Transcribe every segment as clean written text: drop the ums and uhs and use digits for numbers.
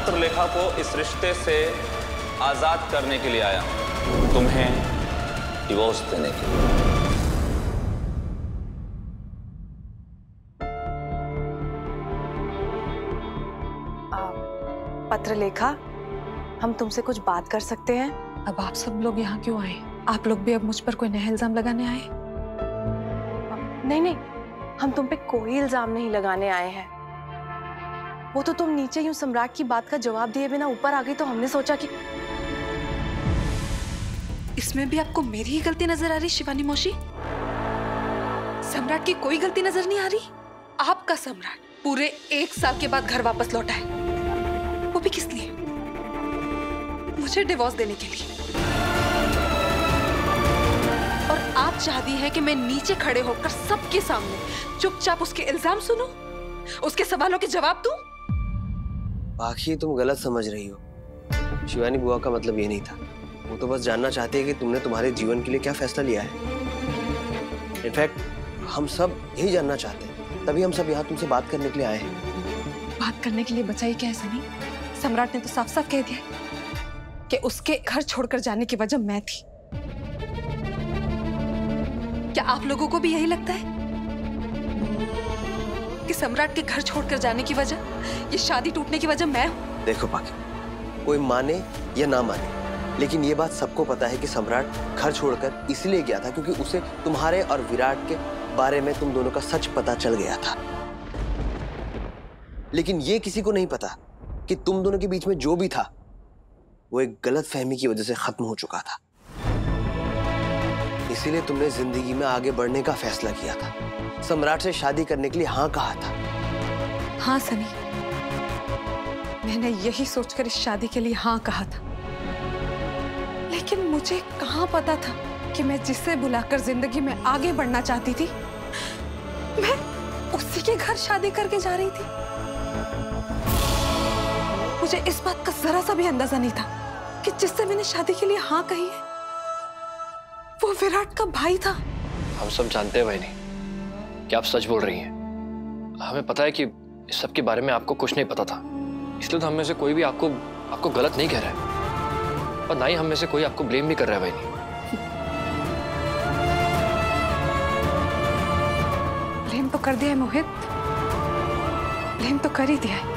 पत्रलेखा को इस रिश्ते से आजाद करने के लिए आया हूं, तुम्हें डिवोर्स देने के लिए। पत्रलेखा, हम तुमसे कुछ बात कर सकते हैं? अब आप सब लोग यहाँ क्यों आए? आप लोग भी अब मुझ पर कोई नया इल्जाम लगाने आए? नहीं नहीं, हम तुम पे कोई इल्जाम नहीं लगाने आए हैं। वो तो तुम नीचे यूं सम्राट की बात का जवाब दिए बिना ऊपर आ गई, तो हमने सोचा कि इसमें भी आपको मेरी ही गलती नजर आ रही शिवानी मौसी? सम्राट की कोई गलती नजर नहीं आ रही? आपका सम्राट पूरे 1 साल के बाद घर वापस लौटा है, वो भी किस लिए? मुझे डिवोर्स देने के लिए। और आप चाहती हैं कि मैं नीचे खड़े होकर सबके सामने चुपचाप उसके इल्जाम सुनूं, उसके सवालों के जवाब दूं? बाकी तुम गलत समझ रही हो। शिवानी बुआ का मतलब ये नहीं था। वो तो बस जानना चाहती है कि तुमने तुम्हारे जीवन के लिए क्या फैसला लिया है। इनफैक्ट हम सब यही जानना चाहते हैं, तभी हम सब यहाँ तुमसे बात करने के लिए आए हैं। बात करने के लिए बचा ही क्या है सनी? सम्राट ने तो साफ साफ कह दिया कि उसके घर छोड़कर जाने की वजह मैं थी। क्या आप लोगों को भी यही लगता है कि सम्राट के घर छोड़कर जाने की वजह, ये शादी टूटने की वजह मैं हूं? देखो पाकी, कोई माने या ना माने, लेकिन ये बात सबको पता है कि सम्राट घर छोड़कर इसलिए गया था क्योंकि उसे तुम्हारे और विराट के बारे में तुम दोनों का सच पता चल गया था। लेकिन ये किसी को नहीं पता कि तुम दोनों के बीच में जो भी था वो एक गलत फहमी की वजह से खत्म हो चुका था। इसीलिए तुमने जिंदगी में आगे बढ़ने का फैसला किया था, सम्राट से शादी करने के लिए हाँ कहा था। हाँ सनी, मैंने यही सोचकर इस शादी के लिए हाँ कहा था। लेकिन मुझे कहाँ पता था कि मैं जिसे बुलाकर जिंदगी में आगे बढ़ना चाहती थी, मैं उसी के घर शादी करके जा रही थी। मुझे इस बात का जरा सा भी अंदाजा नहीं था कि जिससे मैंने शादी के लिए हाँ कही है वो विराट का भाई था। हम सब जानते हैं बहनी कि आप सच बोल रही हैं। हमें पता है कि इस सब के बारे में आपको कुछ नहीं पता था, इसलिए तो हम में से कोई भी आपको गलत नहीं कह रहा है, और ना ही हम में से कोई आपको ब्लेम भी कर रहा है बहनी। ब्लेम तो कर दिया है मोहित, ब्लेम तो कर ही दिया है।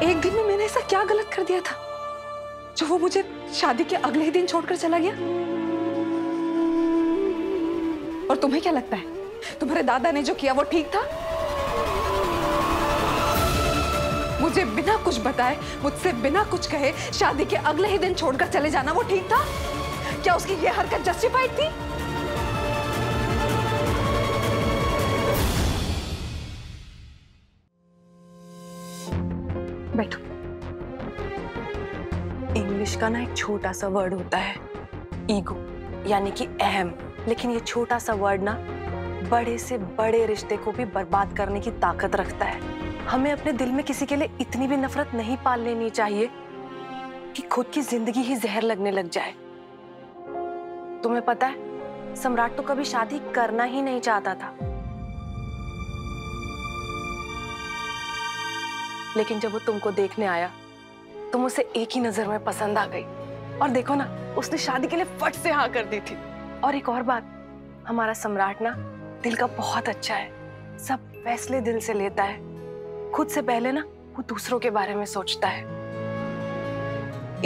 एक दिन में मैंने ऐसा क्या गलत कर दिया था जो वो मुझे शादी के अगले ही दिन छोड़कर चला गया? और तुम्हें क्या लगता है तुम्हारे दादा ने जो किया वो ठीक था? मुझे बिना कुछ बताए, मुझसे बिना कुछ कहे शादी के अगले ही दिन छोड़कर चले जाना वो ठीक था? क्या उसकी ये हरकत जस्टिफाइड थी? बैठो। इंग्लिश का ना एक छोटा सा वर्ड होता है ईगो, यानी कि अहम। लेकिन ये छोटा सा वर्ड ना बड़े से बड़े रिश्ते को भी बर्बाद करने की ताकत रखता है। हमें अपने दिल में किसी के लिए इतनी भी नफरत नहीं पाल लेनी चाहिए कि खुद की जिंदगी ही जहर लगने लग जाए। तुम्हें पता है, सम्राट तो कभी शादी करना ही नहीं चाहता था, लेकिन जब वो तुमको देखने आया तुम उसे एक ही नजर में पसंद आ गई। और देखो ना, उसने शादी के लिए फट से हाँ कर दी थी। और एक और बात, हमारा सम्राट ना दिल का बहुत अच्छा है, सब फैसले दिल से लेता है। खुद से पहले ना वो दूसरों के बारे में सोचता है।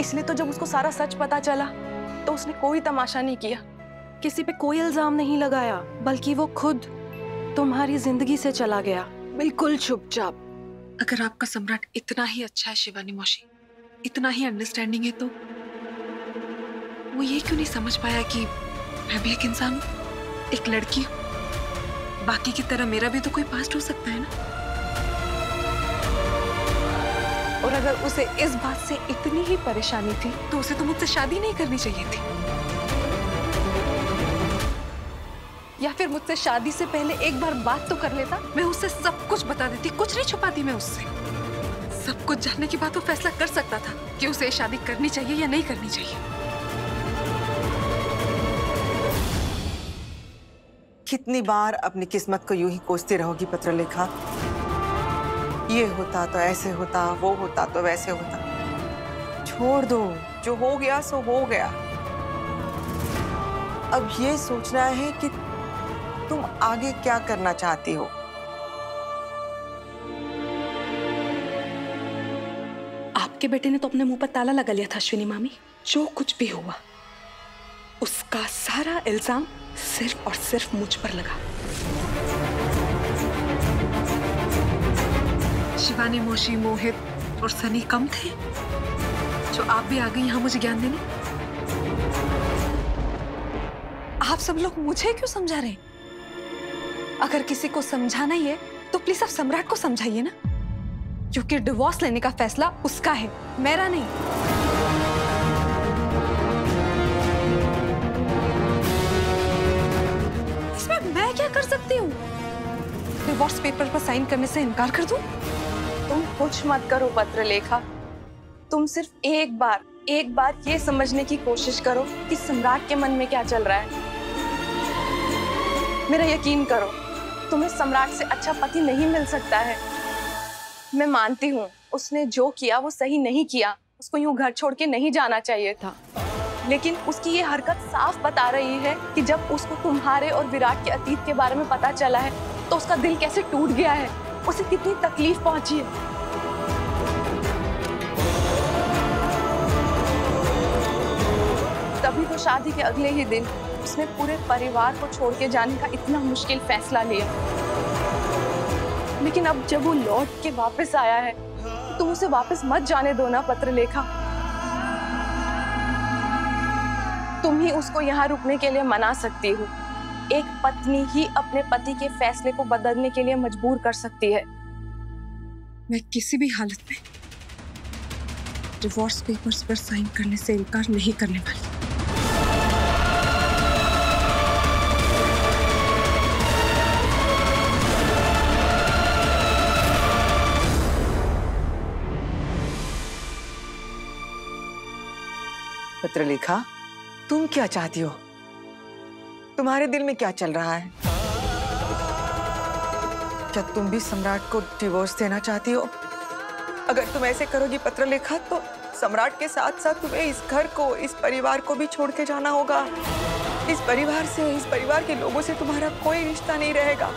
इसलिए तो जब उसको सारा सच पता चला तो उसने कोई तमाशा नहीं किया, किसी पे कोई इल्जाम नहीं लगाया, बल्कि वो खुद तुम्हारी जिंदगी से चला गया, बिल्कुल चुपचाप। अगर आपका सम्राट इतना ही अच्छा है शिवानी मौसी, इतना ही अंडरस्टैंडिंग है, तो वो ये क्यों नहीं समझ पाया कि मैं भी एक इंसान हूँ, एक लड़की हूँ। बाकी की तरह मेरा भी तो कोई पास्ट हो सकता है ना। और अगर उसे इस बात से इतनी ही परेशानी थी तो उसे तो मुझसे शादी नहीं करनी चाहिए थी, या फिर मुझसे शादी से पहले एक बार बात तो कर लेता। मैं उससे सब कुछ बता देती, कुछ नहीं छुपाती मैं उससे। सब कुछ जानने के बाद वो फैसला कर सकता था कि उसे शादी करनी चाहिए या नहीं करनी चाहिए। कितनी बार अपनी किस्मत को यूं ही कोसती रहोगी पत्रलेखा? ये होता तो ऐसे होता, वो होता तो वैसे होता। छोड़ दो, जो हो गया सो हो गया। अब ये सोचना है कि तुम आगे क्या करना चाहती हो। आपके बेटे ने तो अपने मुंह पर ताला लगा लिया था अश्विनी मामी। जो कुछ भी हुआ उसका सारा इल्जाम सिर्फ और सिर्फ मुझ पर लगा। शिवानी मौसी, मोहित और सनी कम थे जो आप भी आ गई यहाँ मुझे ज्ञान देने? आप सब लोग मुझे क्यों समझा रहे हैं? अगर किसी को समझाना ही है तो प्लीज आप सम्राट को समझाइए ना, क्योंकि डिवोर्स लेने का फैसला उसका है, मेरा नहीं। इसमें मैं क्या कर सकती हूँ? डिवोर्स पेपर पर साइन करने से इनकार कर दूं? तुम कुछ मत करो पत्रलेखा। तुम सिर्फ एक बार ये समझने की कोशिश करो कि सम्राट के मन में क्या चल रहा है। मेरा यकीन करो, तुम्हें सम्राट से अच्छा पति नहीं मिल सकता है। मैं मानती हूँ उसने जो किया वो सही नहीं किया, उसको यूं घर छोड़ के नहीं जाना चाहिए था, लेकिन उसकी ये हरकत साफ बता रही है कि जब उसको तुम्हारे और विराट के अतीत के बारे में पता चला है तो उसका दिल कैसे टूट गया है, उसे कितनी तकलीफ पहुंची है। तभी तो शादी के अगले ही दिन उसने पूरे परिवार को छोड़ के जाने का इतना मुश्किल फैसला लिया। लेकिन अब जब वो लौट के वापस आया है तो तुम उसे वापस मत जाने दो ना पत्रलेखा। तुम ही उसको यहाँ रुकने के लिए मना सकती हो। एक पत्नी ही अपने पति के फैसले को बदलने के लिए मजबूर कर सकती है। मैं किसी भी हालत में डिवोर्स पेपर्स पर साइन करने से इनकार नहीं करने वाली। पत्रलेखा, तुम क्या चाहती हो? तुम्हारे दिल में क्या चल रहा है? क्या तुम भी सम्राट को डिवोर्स देना चाहती हो? अगर तुम ऐसे करोगी पत्रलेखा तो सम्राट के साथ साथ तुम्हें इस घर को, इस परिवार को भी छोड़ के जाना होगा। इस परिवार से, इस परिवार के लोगों से तुम्हारा कोई रिश्ता नहीं रहेगा।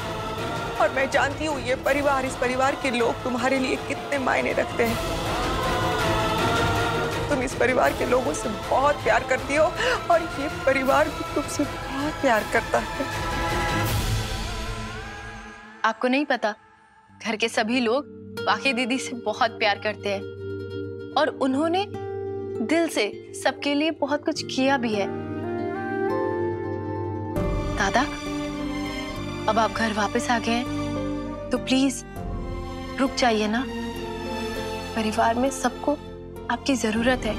और मैं जानती हूँ ये परिवार, इस परिवार के लोग तुम्हारे लिए कितने मायने रखते हैं। तुम इस परिवार के लोगों से बहुत प्यार करती हो और ये परिवार भी तुमसे बहुत प्यार करता है। आपको नहीं पता, घर के सभी लोग बाकी दीदी से बहुत प्यार करते हैं और उन्होंने दिल से सबके लिए बहुत कुछ किया भी है। दादा, अब आप घर वापस आ गए हैं तो प्लीज रुक जाइए ना। परिवार में सबको आपकी जरूरत है,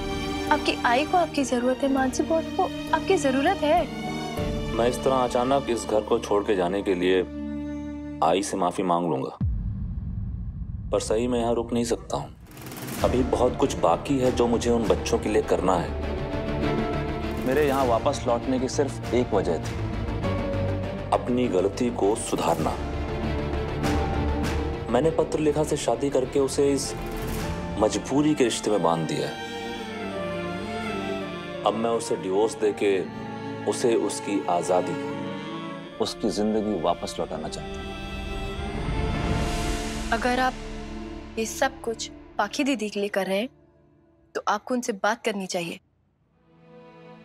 आपकी आई को आपकी जरूरत है, मानसी बॉस को आपकी जरूरत है। मैं इस तरह अचानक इस घर को छोड़ के जाने के लिए आई से माफी मांग लूंगा, पर सही मैं यहाँ रुक नहीं सकता हूँ। अभी बहुत कुछ बाकी है जो मुझे उन बच्चों के लिए करना है। मेरे यहाँ वापस लौटने की सिर्फ एक वजह थी, अपनी गलती को सुधारना। मैंने पत्रलेखा से शादी करके उसे इस मजबूरी के रिश्ते में बांध दिया है। अब मैं उसे डिवोर्स देके उसे उसकी आजादी, उसकी जिंदगी वापस लौटाना चाहता हूँ। अगर आप ये सब कुछ बाकी दीदी के लिए कर रहे हैं तो आपको उनसे बात करनी चाहिए।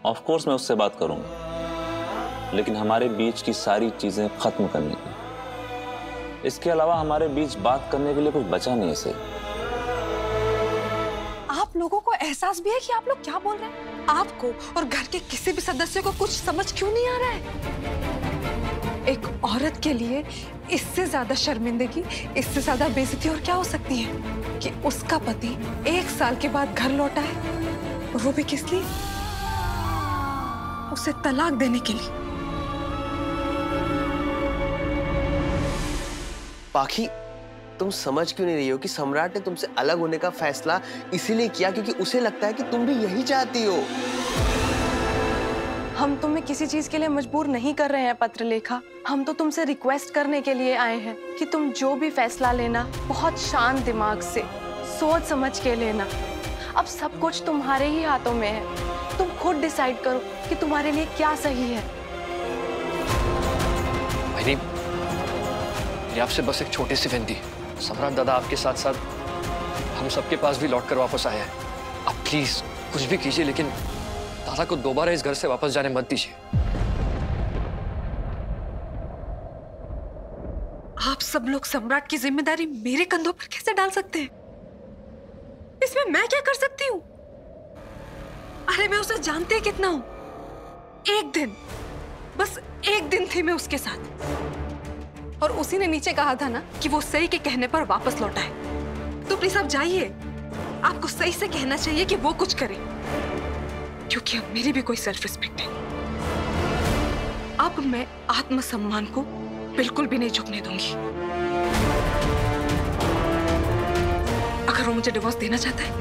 ऑफ कोर्स मैं उससे बात करूंगा, लेकिन हमारे बीच की सारी चीजें खत्म करने की, इसके अलावा हमारे बीच बात करने के लिए कुछ बचा नहीं इसे। आप लोगों को एहसास भी है कि आप लोग क्या बोल रहे हैं? आपको और घर के किसी भी सदस्य को कुछ समझ क्यों नहीं आ रहा है? एक औरत के लिए इससे ज्यादा शर्मिंदगी, इससे ज्यादा बेइज्जती और क्या हो सकती है कि उसका पति 1 साल के बाद घर लौटा है, और वो भी किस लिए? उसे तलाक देने के लिए। पाखी, तुम समझ क्यों नहीं रही हो कि सम्राट ने तुमसे अलग होने का फैसला इसीलिए किया क्योंकि उसे लगता है कि तुम भी यही चाहती हो। हम तुम्हें किसी चीज के लिए मजबूर नहीं कर रहे हैं पत्रलेखा। हम तो तुमसे रिक्वेस्ट करने के लिए आए हैं कि तुम जो भी फैसला लेना बहुत शांत दिमाग से, सोच समझ के लेना। अब सब कुछ तुम्हारे ही हाथों में है। तुम खुद डिसाइड करो कि तुम्हारे लिए क्या सही है। मेरी आपसे बस एक छोटी सी विनती, सम्राट दादा आपके साथ साथ हम सबके पास भी लौट कर वापस आया है। आप प्लीज कुछ भी कीजिए, लेकिन दादा को दोबारा इस घर से वापस जाने मत दीजिए। आप सब लोग सम्राट की जिम्मेदारी मेरे कंधों पर कैसे डाल सकते हैं? इसमें मैं क्या कर सकती हूँ? अरे मैं उसे जानते ही कितना हूं। एक दिन, बस एक दिन थी मैं उसके साथ, और उसी ने नीचे कहा था ना कि वो सही के कहने पर वापस लौटा है। तो प्लीज आप जाइए, आपको सही से कहना चाहिए कि वो कुछ करे, क्योंकि अब मेरी भी कोई सेल्फ रिस्पेक्ट है। अब मैं आत्मसम्मान को बिल्कुल भी नहीं झुकने दूंगी। अगर वो मुझे डिवोर्स देना चाहता है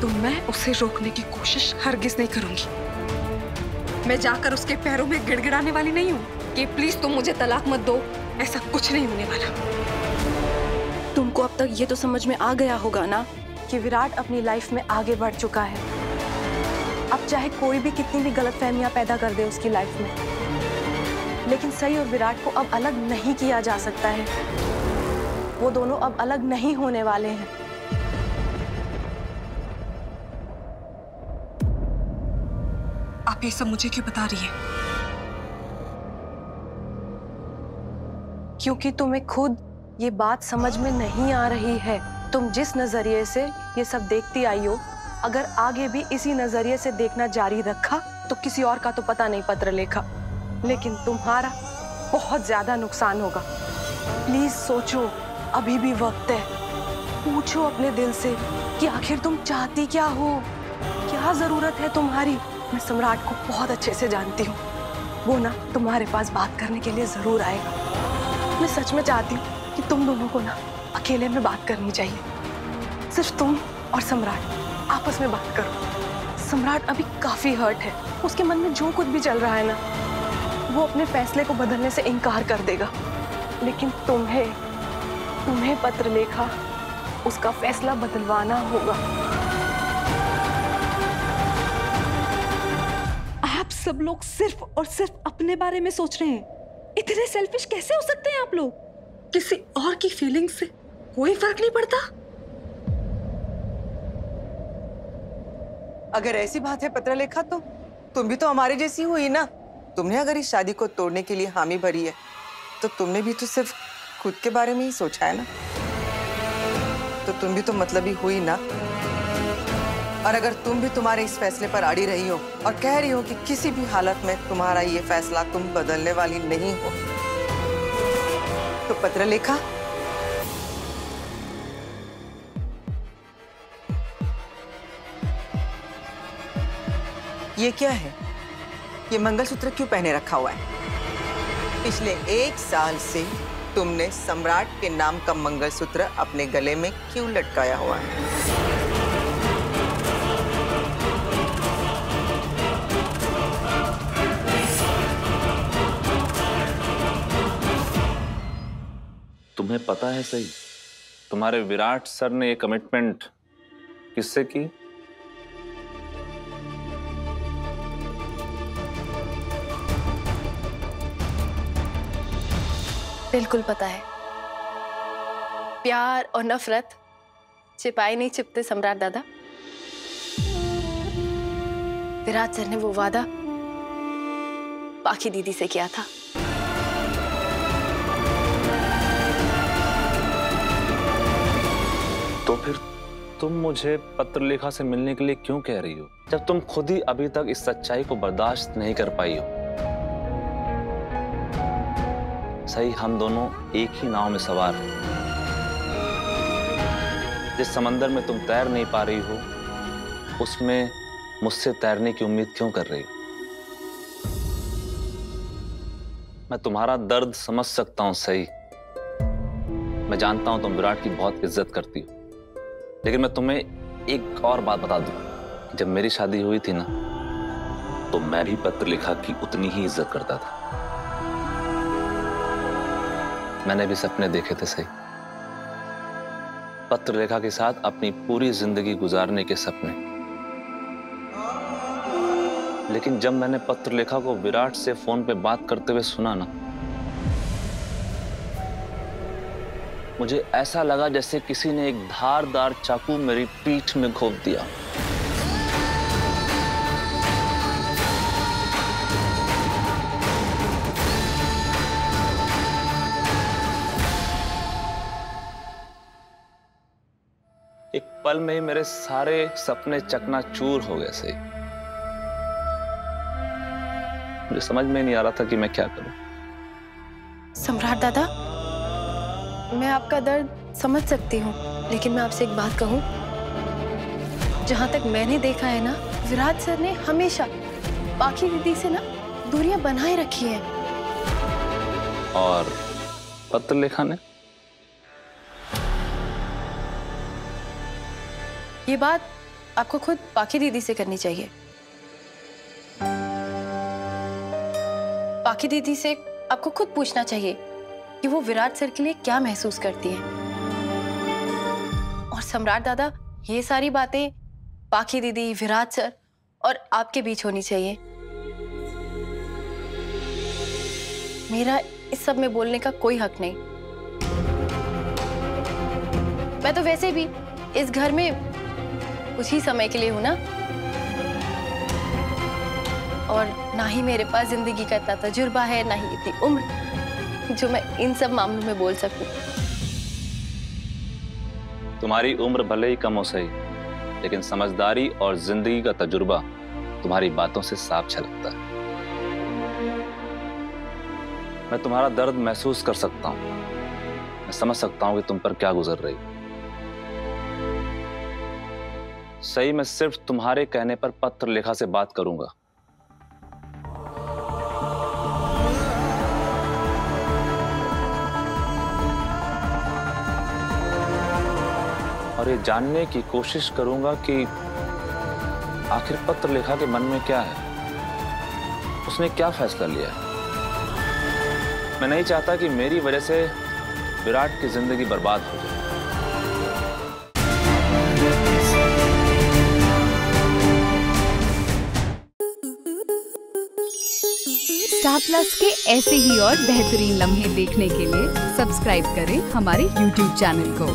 तो मैं उसे रोकने की कोशिश हरगिज नहीं करूंगी। मैं जाकर उसके पैरों में गिड़गिड़ाने वाली नहीं हूं कि प्लीज तुम मुझे तलाक मत दो। ऐसा कुछ नहीं होने वाला। तुमको अब तक ये तो समझ में आ गया होगा ना कि विराट अपनी लाइफ में आगे बढ़ चुका है। अब चाहे कोई भी कितनी भी गलतफहमियां पैदा कर दे उसकी लाइफ में, लेकिन सई और विराट को अब अलग नहीं किया जा सकता है। वो दोनों अब अलग नहीं होने वाले हैं। आप ये सब मुझे क्यों बता रही है? क्योंकि तुम्हें खुद ये बात समझ में नहीं आ रही है। तुम जिस नजरिए से ये सब देखती आई हो, अगर आगे भी इसी नजरिए से देखना जारी रखा तो किसी और का तो पता नहीं पत्रलेखा, लेकिन तुम्हारा बहुत ज्यादा नुकसान होगा। प्लीज सोचो, अभी भी वक्त है। पूछो अपने दिल से कि आखिर तुम चाहती क्या हो, क्या जरूरत है तुम्हारी। मैं सम्राट को बहुत अच्छे से जानती हूँ, वो ना तुम्हारे पास बात करने के लिए जरूर आएगा। मैं सच में चाहती हूँ कि तुम दोनों को ना अकेले में बात करनी चाहिए। सिर्फ तुम और सम्राट आपस में बात करो। सम्राट अभी काफी हर्ट है। उसके मन में जो कुछ भी चल रहा है ना, वो अपने फैसले को बदलने से इनकार कर देगा, लेकिन तुम्हें पत्रलेखा उसका फैसला बदलवाना होगा। आप सब लोग सिर्फ और सिर्फ अपने बारे में सोच रहे हैं। इतने सेल्फिश कैसे हो सकते हैं आप लोग? किसी और की फीलिंग से कोई फर्क नहीं पड़ता। अगर ऐसी बात है पत्रलेखा, तो तुम भी तो हमारे जैसी हुई ना। तुमने अगर इस शादी को तोड़ने के लिए हामी भरी है, तो तुमने भी तो सिर्फ खुद के बारे में ही सोचा है ना। तो तुम भी तो मतलबी हुई ना। और अगर तुम भी तुम्हारे इस फैसले पर अड़ी रही हो और कह रही हो कि किसी भी हालत में तुम्हारा ये फैसला तुम बदलने वाली नहीं हो, तो पत्रलेखा, ये क्या है? ये मंगलसूत्र क्यों पहने रखा हुआ है? पिछले 1 साल से तुमने सम्राट के नाम का मंगलसूत्र अपने गले में क्यों लटकाया हुआ है? तुम्हें पता है सही, तुम्हारे विराट सर ने ये कमिटमेंट किससे की? बिल्कुल पता है। प्यार और नफरत छिपाए नहीं छिपते सम्राट दादा। विराट सर ने वो वादा पाखी दीदी से किया था। तो फिर तुम मुझे पत्रलेखा से मिलने के लिए क्यों कह रही हो, जब तुम खुद ही अभी तक इस सच्चाई को बर्दाश्त नहीं कर पाई हो? सही, हम दोनों एक ही नाव में सवार हैं। जिस समंदर में तुम तैर नहीं पा रही हो, उसमें मुझसे तैरने की उम्मीद क्यों कर रही हो? मैं तुम्हारा दर्द समझ सकता हूं सही। मैं जानता हूं तुम विराट की बहुत इज्जत करती हो, लेकिन मैं तुम्हें एक और बात बता दूं कि जब मेरी शादी हुई थी ना, तो मैं भी पत्रलेखा की उतनी ही इज्जत करता था। मैंने भी सपने देखे थे सही, पत्रलेखा के साथ अपनी पूरी जिंदगी गुजारने के सपने। लेकिन जब मैंने पत्रलेखा को विराट से फोन पे बात करते हुए सुना ना, मुझे ऐसा लगा जैसे किसी ने एक धारदार चाकू मेरी पीठ में घोंप दिया। एक पल में ही मेरे सारे सपने चकनाचूर हो गए से। मुझे समझ में नहीं आ रहा था कि मैं क्या करूं। सम्राट दादा, मैं आपका दर्द समझ सकती हूँ, लेकिन मैं आपसे एक बात कहूँ। जहां तक मैंने देखा है ना, विराट सर ने हमेशा बाकी दीदी से ना दूरियां बनाए रखी हैं। और पत्रलेखा ने? ये बात आपको खुद बाकी दीदी से करनी चाहिए। बाकी दीदी से आपको खुद पूछना चाहिए कि वो विराट सर के लिए क्या महसूस करती हैं। और सम्राट दादा, ये सारी बातें बाकी दीदी, विराट सर और आपके बीच होनी चाहिए। मेरा इस सब में बोलने का कोई हक नहीं। मैं तो वैसे भी इस घर में कुछ ही समय के लिए हूं ना, और ना ही मेरे पास जिंदगी का इतना तजुर्बा है, ना ही इतनी उम्र जो मैं इन सब मामलों में बोल सकूं। तुम्हारी उम्र भले ही कम हो सही, लेकिन समझदारी और जिंदगी का तजुर्बा तुम्हारी बातों से साफ झलकता है। मैं तुम्हारा दर्द महसूस कर सकता हूं। मैं समझ सकता हूं कि तुम पर क्या गुजर रही। सही, मैं सिर्फ तुम्हारे कहने पर पत्रलेखा से बात करूंगा। और ये जानने की कोशिश करूंगा कि आखिर पत्रलेखा के मन में क्या है, उसने क्या फैसला लिया है। मैं नहीं चाहता कि मेरी वजह से विराट की जिंदगी बर्बाद हो जाए। स्टार प्लस के ऐसे ही और बेहतरीन लम्हे देखने के लिए सब्सक्राइब करें हमारे YouTube चैनल को।